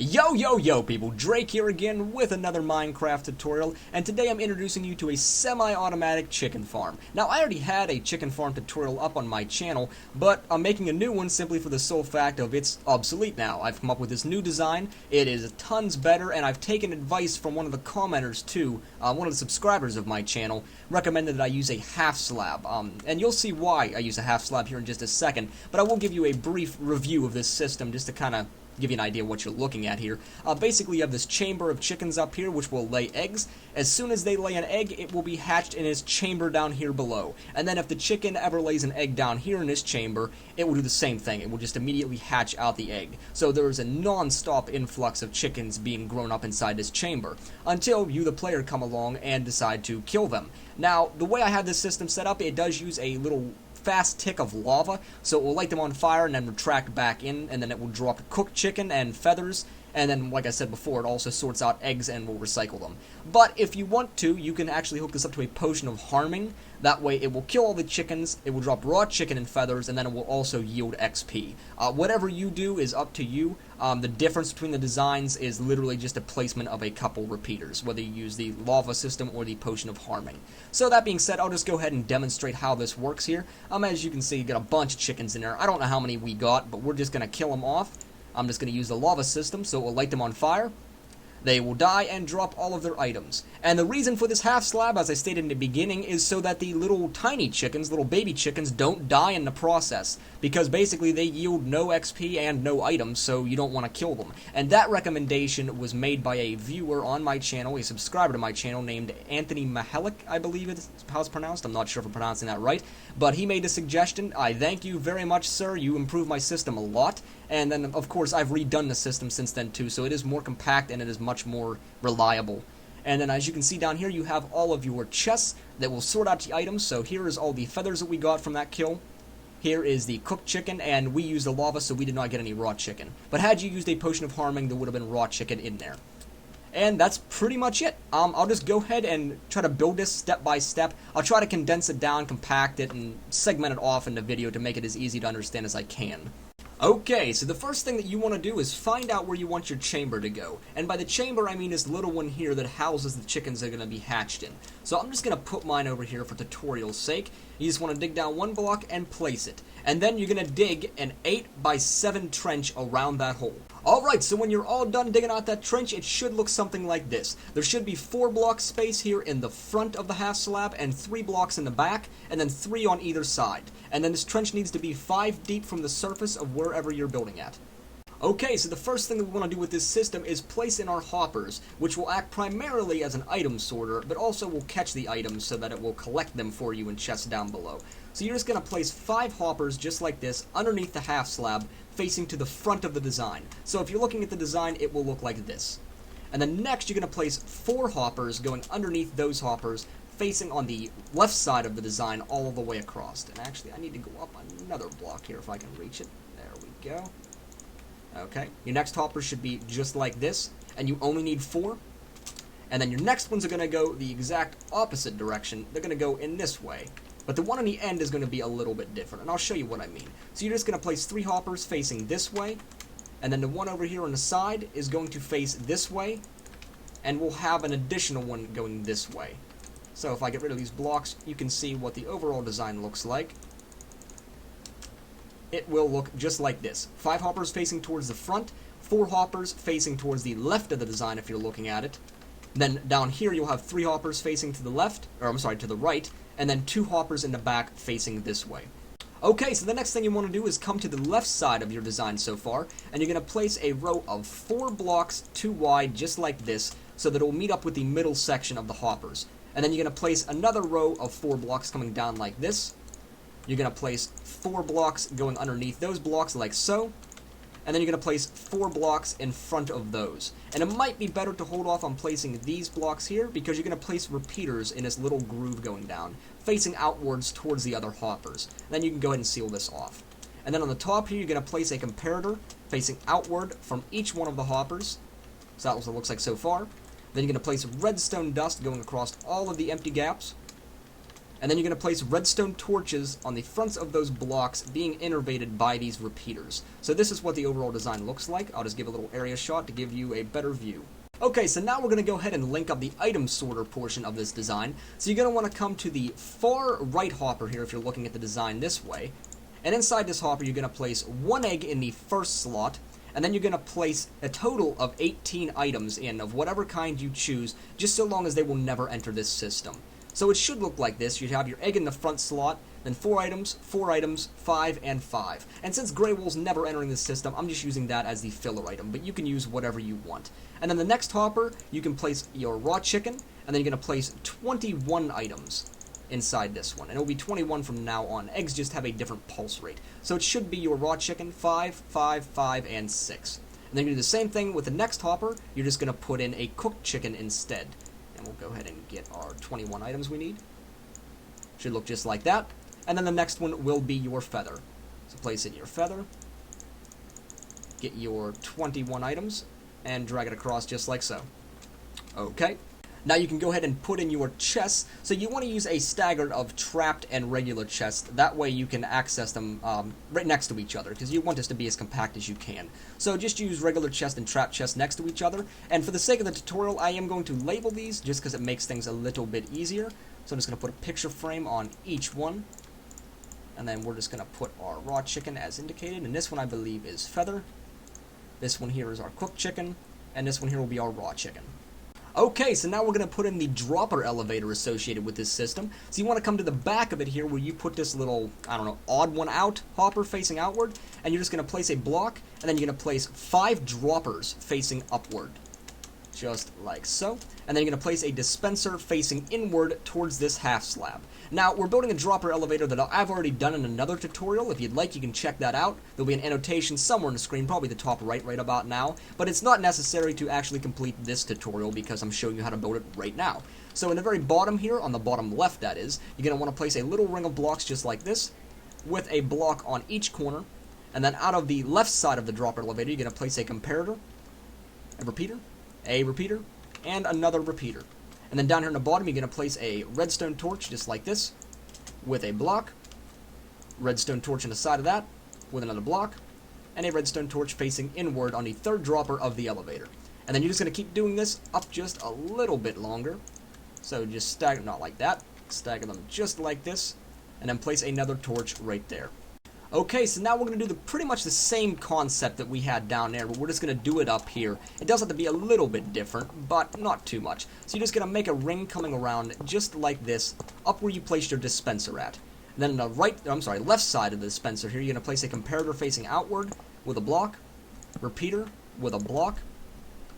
Yo people, Draykke here again with another Minecraft tutorial, and today I'm introducing you to a semi-automatic chicken farm. Now I already had a chicken farm tutorial up on my channel, but I'm making a new one simply for the sole fact of it's obsolete now. I've come up with this new design, it is tons better, and I've taken advice from one of the commenters too, one of the subscribers of my channel, recommended that I use a half slab, and you'll see why I use a half slab here in just a second, but I will give you a brief review of this system just to kind of give you an idea of what you're looking at here. Basically, you have this chamber of chickens up here which will lay eggs. As soon as they lay an egg, it will be hatched in its chamber down here below. And then if the chicken ever lays an egg down here in this chamber, it will do the same thing. It will just immediately hatch out the egg. So there is a non-stop influx of chickens being grown up inside this chamber, until you, the player, come along and decide to kill them. Now, the way I have this system set up, it does use a little fast tick of lava, so it will light them on fire and then retract back in, and then it will drop cooked chicken and feathers, and then, like I said before, it also sorts out eggs and will recycle them. But if you want to, you can actually hook this up to a potion of harming. That way it will kill all the chickens, it will drop raw chicken and feathers, and then it will also yield XP. Whatever you do is up to you. The difference between the designs is literally just a placement of a couple repeaters, whether you use the lava system or the potion of harming. So that being said, I'll just go ahead and demonstrate how this works here. As you can see, you got a bunch of chickens in there. I don't know how many we got, but we're just going to kill them off. I'm just going to use the lava system, so it will light them on fire. They will die and drop all of their items. And the reason for this half slab, as I stated in the beginning, is so that the little tiny chickens, little baby chickens, don't die in the process. Because basically they yield no XP and no items, so you don't want to kill them. And that recommendation was made by a viewer on my channel, a subscriber to my channel named Anthony Mahalik, I believe it's how it's pronounced. I'm not sure if I'm pronouncing that right. But he made the suggestion. I thank you very much, sir. You improved my system a lot. And then, of course, I've redone the system since then, too, so it is more compact and it is much more reliable. And then, as you can see down here, you have all of your chests that will sort out the items. So here is all the feathers that we got from that kill. Here is the cooked chicken, and we used the lava, so we did not get any raw chicken. But had you used a potion of harming, there would have been raw chicken in there. And that's pretty much it. I'll just go ahead and try to build this step by step. I'll try to condense it down, compact it, and segment it off in the video to make it as easy to understand as I can. Okay, so the first thing that you want to do is find out where you want your chamber to go. And by the chamber, I mean this little one here that houses the chickens that are going to be hatched in. So I'm just going to put mine over here for tutorial's sake. You just want to dig down one block and place it. And then you're going to dig an 8x7 trench around that hole. Alright, so when you're all done digging out that trench, it should look something like this. There should be 4 blocks space here in the front of the half slab, and 3 blocks in the back, and then 3 on either side. And then this trench needs to be 5 deep from the surface of wherever you're building at. Okay, so the first thing that we want to do with this system is place in our hoppers, which will act primarily as an item sorter, but also will catch the items so that it will collect them for you in chests down below. So you're just going to place 5 hoppers just like this underneath the half slab, facing to the front of the design. So if you're looking at the design, it will look like this. And then next you're going to place 4 hoppers going underneath those hoppers, facing on the left side of the design all the way across. And actually, I need to go up another block here if I can reach it. There we go. Okay, your next hopper should be just like this, and you only need 4. And then your next ones are going to go the exact opposite direction. They're going to go in this way. But the one on the end is going to be a little bit different, and I'll show you what I mean. So you're just going to place 3 hoppers facing this way, and then the one over here on the side is going to face this way, and we'll have an additional one going this way. So if I get rid of these blocks, you can see what the overall design looks like. It will look just like this. 5 hoppers facing towards the front, 4 hoppers facing towards the left of the design if you're looking at it. Then down here you'll have 3 hoppers facing to the left, or I'm sorry, to the right, and then 2 hoppers in the back facing this way. Okay, so the next thing you want to do is come to the left side of your design so far, and you're going to place a row of 4 blocks 2 wide just like this, so that it will meet up with the middle section of the hoppers. And then you're going to place another row of 4 blocks coming down like this. You're going to place 4 blocks going underneath those blocks like so. And then you're going to place 4 blocks in front of those. And it might be better to hold off on placing these blocks here because you're going to place repeaters in this little groove going down, facing outwards towards the other hoppers. And then you can go ahead and seal this off. And then on the top here, you're going to place a comparator facing outward from each one of the hoppers. So that's what it looks like so far. Then you're going to place redstone dust going across all of the empty gaps. And then you're going to place redstone torches on the fronts of those blocks being innervated by these repeaters. So this is what the overall design looks like. I'll just give a little area shot to give you a better view. Okay, so now we're going to go ahead and link up the item sorter portion of this design. So you're going to want to come to the far right hopper here if you're looking at the design this way. And inside this hopper, you're going to place 1 egg in the first slot. And then you're going to place a total of 18 items in of whatever kind you choose, just so long as they will never enter this system. So it should look like this. You'd have your egg in the front slot, then 4 items, 5, and 5. And since Gray Wool's never entering this system, I'm just using that as the filler item, but you can use whatever you want. And then the next hopper, you can place your raw chicken, and then you're going to place 21 items inside this one. And it will be 21 from now on. Eggs just have a different pulse rate. So it should be your raw chicken, 5, 5, and 6. And then you do the same thing with the next hopper. You're just going to put in a cooked chicken instead. And we'll go ahead and get our 21 items we need. Should look just like that. And then the next one will be your feather. So place in your feather. Get your 21 items and drag it across just like so. Okay. Now you can go ahead and put in your chests. So you want to use a staggered of trapped and regular chests. That way you can access them right next to each other, because you want this to be as compact as you can. So just use regular chest and trapped chests next to each other. And for the sake of the tutorial, I am going to label these just because it makes things a little bit easier. So I'm just going to put a picture frame on each one. And then we're just going to put our raw chicken as indicated. And this one I believe is feather. This one here is our cooked chicken. And this one here will be our raw chicken. Okay, so now we're going to put in the dropper elevator associated with this system. So you want to come to the back of it here where you put this little, I don't know, odd one out hopper facing outward. And you're just going to place a block, and then you're going to place 5 droppers facing upward. Just like so. And then you're going to place a dispenser facing inward towards this half slab. Now, we're building a dropper elevator that I've already done in another tutorial. If you'd like, you can check that out. There'll be an annotation somewhere on the screen, probably the top right about now. But it's not necessary to actually complete this tutorial because I'm showing you how to build it right now. So in the very bottom here, on the bottom left that is, you're going to want to place a little ring of blocks just like this, with a block on each corner. And then out of the left side of the dropper elevator, you're going to place a comparator, a repeater, and another repeater. And then down here on the bottom, you're going to place a redstone torch, just like this, with a block, redstone torch on the side of that, with another block, and a redstone torch facing inward on the third dropper of the elevator. And then you're just going to keep doing this up just a little bit longer. So just stagger, not like that, stagger them just like this, and then place another torch right there. Okay, so now we're going to do pretty much the same concept that we had down there, but we're just going to do it up here. It does have to be a little bit different, but not too much. So you're just going to make a ring coming around just like this, up where you placed your dispenser at. And then on the left side of the dispenser here, you're going to place a comparator facing outward with a block, repeater with a block,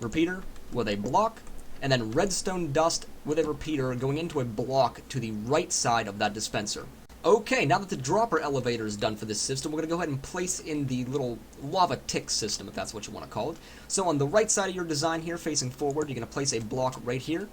repeater with a block, and then redstone dust with a repeater going into a block to the right side of that dispenser. Okay, now that the dropper elevator is done for this system, we're going to go ahead and place in the little lava tick system, if that's what you want to call it. So on the right side of your design here, facing forward, you're going to place a block right here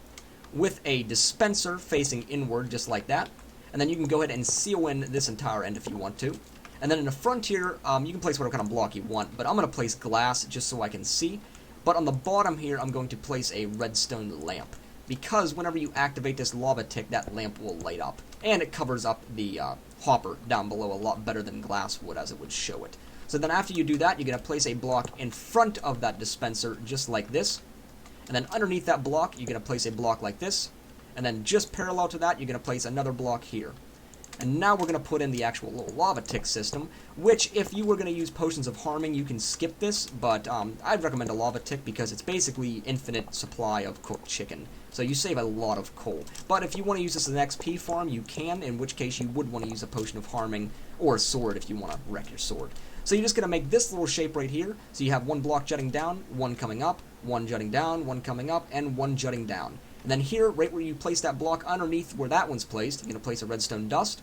with a dispenser facing inward, just like that. And then you can go ahead and seal in this entire end if you want to. And then in the front here, you can place whatever kind of block you want, but I'm going to place glass just so I can see. But on the bottom here, I'm going to place a redstone lamp, because whenever you activate this lava tick, that lamp will light up. And it covers up the hopper down below a lot better than glass would, as it would show it. So then after you do that, you're going to place a block in front of that dispenser, just like this. And then underneath that block, you're going to place a block like this. And then just parallel to that, you're going to place another block here. And now we're going to put in the actual little lava tick system, which if you were going to use potions of harming, you can skip this, but I'd recommend a lava tick because it's basically infinite supply of cooked chicken. So you save a lot of coal. But if you want to use this as an XP farm, you can, in which case you would want to use a potion of harming or a sword if you want to wreck your sword. So you're just going to make this little shape right here. So you have one block jutting down, one coming up, one jutting down, one coming up, and one jutting down. And then here, right where you place that block underneath where that one's placed, you're going to place a redstone dust,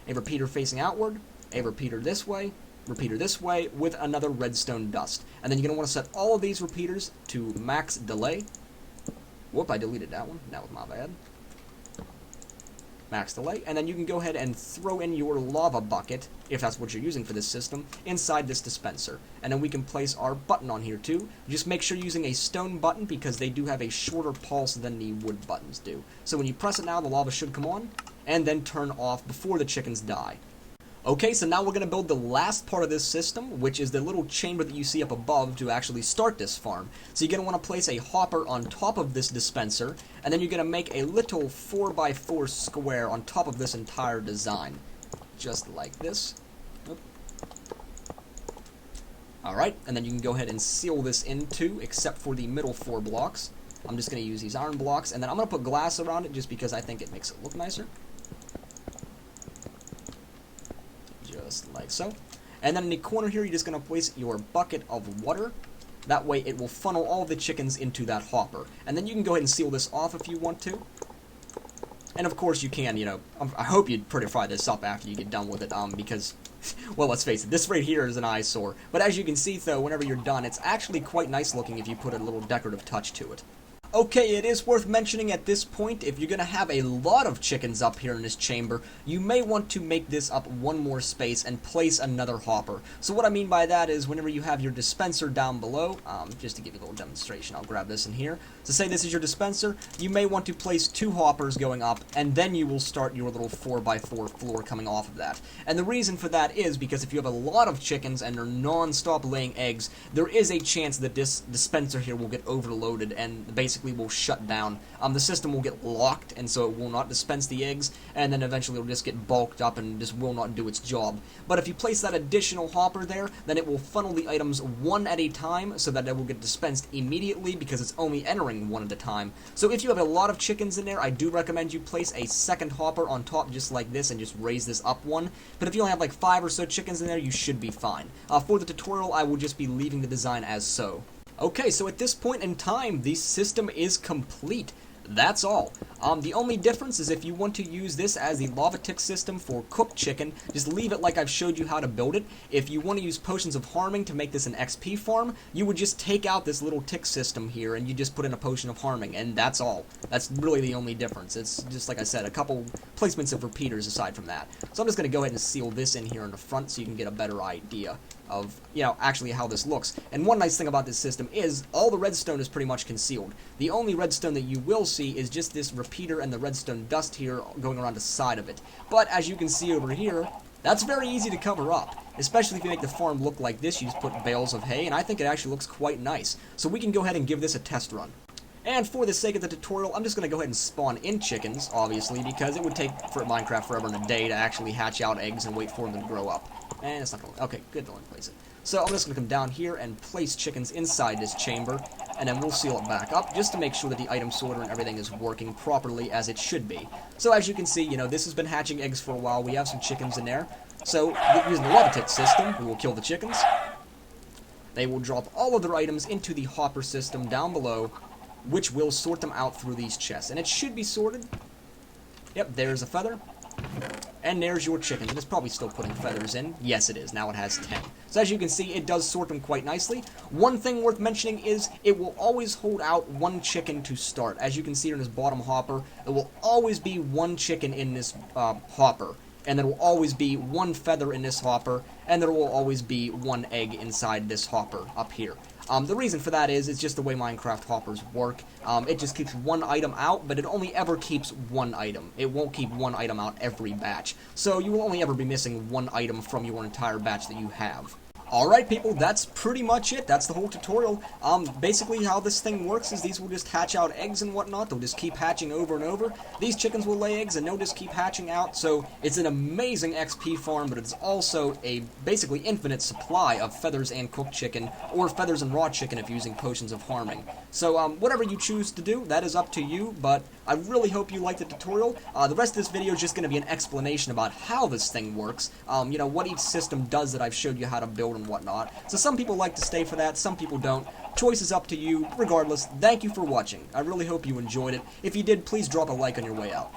a repeater facing outward, a repeater this way, with another redstone dust. And then you're going to want to set all of these repeaters to max delay. Whoop, I deleted that one. That was my bad. Max delay. And then you can go ahead and throw in your lava bucket, if that's what you're using for this system, inside this dispenser. And then we can place our button on here too. Just make sure you're using a stone button because they do have a shorter pulse than the wood buttons do. So when you press it now, the lava should come on. and then turn off before the chickens die. Okay, so now we're going to build the last part of this system, which is the little chamber that you see up above to actually start this farm. So you're going to want to place a hopper on top of this dispenser, and then you're going to make a little 4x4 square on top of this entire design. Just like this. Alright, and then you can go ahead and seal this in too, except for the middle 4 blocks. I'm just going to use these iron blocks, and then I'm going to put glass around it just because I think it makes it look nicer. Just like so. And then in the corner here, you're just going to place your bucket of water. That way it will funnel all the chickens into that hopper. And then you can go ahead and seal this off if you want to. And of course you can, I hope you'd purify this up after you get done with it, because, well, let's face it, this right here is an eyesore. But as you can see, though, whenever you're done, it's actually quite nice looking if you put a little decorative touch to it. Okay, it is worth mentioning at this point, if you're going to have a lot of chickens up here in this chamber, you may want to make this up one more space and place another hopper. So what I mean by that is whenever you have your dispenser down below, just to give you a little demonstration, I'll grab this in here. So say this is your dispenser, you may want to place 2 hoppers going up, and then you will start your little 4x4 floor coming off of that. And the reason for that is because if you have a lot of chickens and they're non-stop laying eggs, there is a chance that this dispenser here will get overloaded and basically will shut down. The system will get locked, and so it will not dispense the eggs, and then eventually it'll just get bulked up and just will not do its job. But if you place that additional hopper there, then it will funnel the items one at a time so that it will get dispensed immediately because it's only entering one at a time. So if you have a lot of chickens in there, I do recommend you place a second hopper on top just like this and just raise this up one. But if you only have like 5 or so chickens in there, you should be fine. For the tutorial, I will just be leaving the design as so. Okay, so at this point in time, the system is complete. That's all. The only difference is if you want to use this as the lava tick system for cooked chicken, just leave it like I've showed you how to build it. If you want to use potions of harming to make this an XP farm, you would just take out this little tick system here and you just put in a potion of harming, and that's all. That's really the only difference. It's just like I said, a couple placements of repeaters aside from that. So I'm just going to go ahead and seal this in here in the front so you can get a better idea of, actually how this looks. And one nice thing about this system is all the redstone is pretty much concealed. The only redstone that you will see is just this repeater and the redstone dust here going around the side of it. But as you can see over here, that's very easy to cover up, especially if you make the farm look like this. You just put bales of hay, and I think it actually looks quite nice. So we can go ahead and give this a test run. And for the sake of the tutorial, I'm just going to go ahead and spawn in chickens, obviously, because it would take for Minecraft forever and a day to actually hatch out eggs and wait for them to grow up. And it's not going to... Okay, good, don't place it. So I'm just going to come down here and place chickens inside this chamber, and then we'll seal it back up, just to make sure that the item sorter and everything is working properly as it should be. So as you can see, this has been hatching eggs for a while. We have some chickens in there. So using the lava tick system, we will kill the chickens. They will drop all of their items into the hopper system down below, which will sort them out through these chests. And it should be sorted. Yep, there's a feather. And there's your chicken. It's probably still putting feathers in. Yes, it is. Now it has 10. So as you can see, it does sort them quite nicely. One thing worth mentioning is it will always hold out 1 chicken to start. As you can see in this bottom hopper, there will always be 1 chicken in this hopper. And there will always be 1 feather in this hopper. And there will always be 1 egg inside this hopper up here. The reason for that is it's just the way Minecraft hoppers work. It just keeps 1 item out, but it only ever keeps 1 item. It won't keep 1 item out every batch. So you will only ever be missing 1 item from your entire batch that you have. Alright people, that's pretty much it. That's the whole tutorial. Basically how this thing works is these will just hatch out eggs and whatnot. They'll just keep hatching over and over. These chickens will lay eggs and they'll just keep hatching out. So it's an amazing XP farm, but it's also a basically infinite supply of feathers and cooked chicken, or feathers and raw chicken if using potions of harming. So whatever you choose to do, that is up to you, but I really hope you liked the tutorial. The rest of this video is just going to be an explanation about how this thing works, what each system does that I've showed you how to build and whatnot. So some people like to stay for that, some people don't. Choice is up to you. Regardless, thank you for watching. I really hope you enjoyed it. If you did, please drop a like on your way out.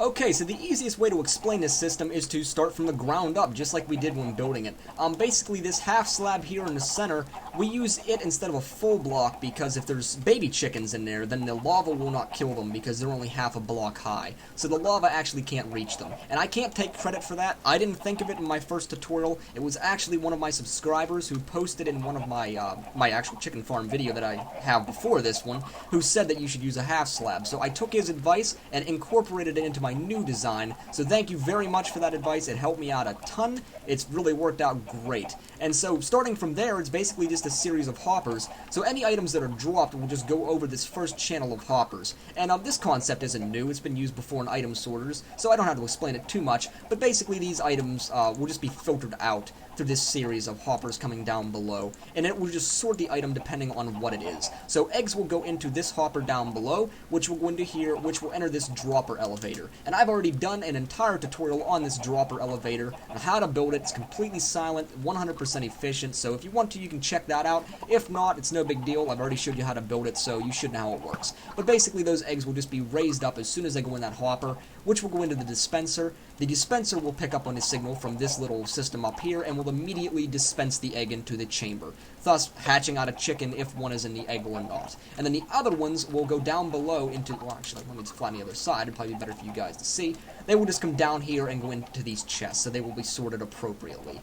Okay, so the easiest way to explain this system is to start from the ground up, just like we did when building it. Basically, this half slab here in the center, we use it instead of a full block because if there's baby chickens in there, then the lava will not kill them because they're only half a block high. So the lava actually can't reach them. And I can't take credit for that. I didn't think of it in my first tutorial. It was actually one of my subscribers who posted in one of my my actual chicken farm video that I have before this one, who said that you should use a half slab. So I took his advice and incorporated it into my my new design. So thank you very much for that advice. It helped me out a ton. It's really worked out great. And so starting from there, it's basically just a series of hoppers. So any items that are dropped will just go over this first channel of hoppers. And this concept isn't new. It's been used before in item sorters, so I don't have to explain it too much. But basically these items will just be filtered out through this series of hoppers coming down below, and it will just sort the item depending on what it is. So eggs will go into this hopper down below, which will go into here, which will enter this dropper elevator. And I've already done an entire tutorial on this dropper elevator, on how to build it. It's completely silent, 100% efficient, so if you want to, you can check that out. If not, it's no big deal. I've already showed you how to build it, so you should know how it works. But basically, those eggs will just be raised up as soon as they go in that hopper, which will go into the dispenser. The dispenser will pick up on a signal from this little system up here, and will immediately dispense the egg into the chamber, thus hatching out a chicken if one is in the egg or not. And then the other ones will go down below into, well, actually, let me just fly on the other side. It'd probably be better for you guys to see. They will just come down here and go into these chests, so they will be sorted appropriately.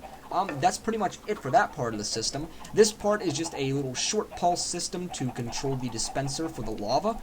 That's pretty much it for that part of the system. This part is just a little short pulse system to control the dispenser for the lava.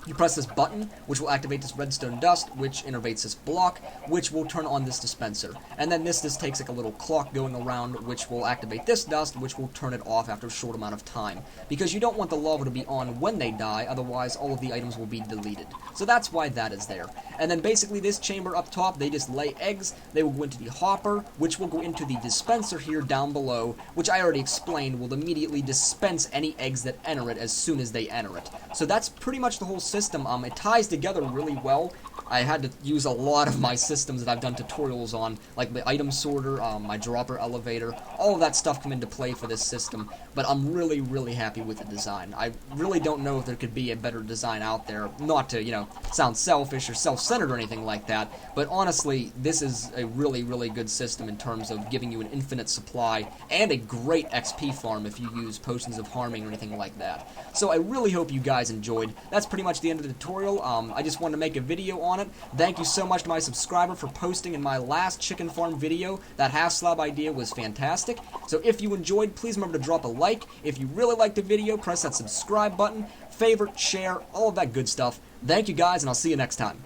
You press this button, which will activate this redstone dust, which innervates this block, which will turn on this dispenser. And then this takes like a little clock going around, which will activate this dust, which will turn it off after a short amount of time. Because you don't want the lava to be on when they die, otherwise all of the items will be deleted. So that's why that is there. And then basically this chamber up top, they just lay eggs, they will go into the hopper, which will go into the dispenser here down below, which I already explained will immediately dispense any eggs that enter it as soon as they enter it. So that's pretty much the whole system. It ties together really well. I had to use a lot of my systems that I've done tutorials on, like the item sorter, my dropper elevator, all of that stuff come into play for this system, but I'm really, really happy with the design. I really don't know if there could be a better design out there, not to, sound selfish or self-centered or anything like that, but honestly, this is a really, really good system in terms of giving you an infinite supply and a great XP farm if you use potions of harming or anything like that. So I really hope you guys enjoyed. That's pretty much the end of the tutorial. I just wanted to make a video on it. Thank you so much to my subscriber for posting in my last chicken farm video. That half slab idea was fantastic. So if you enjoyed, please remember to drop a like. If you really liked the video, press that subscribe button, favorite, share, all of that good stuff. Thank you guys, and I'll see you next time.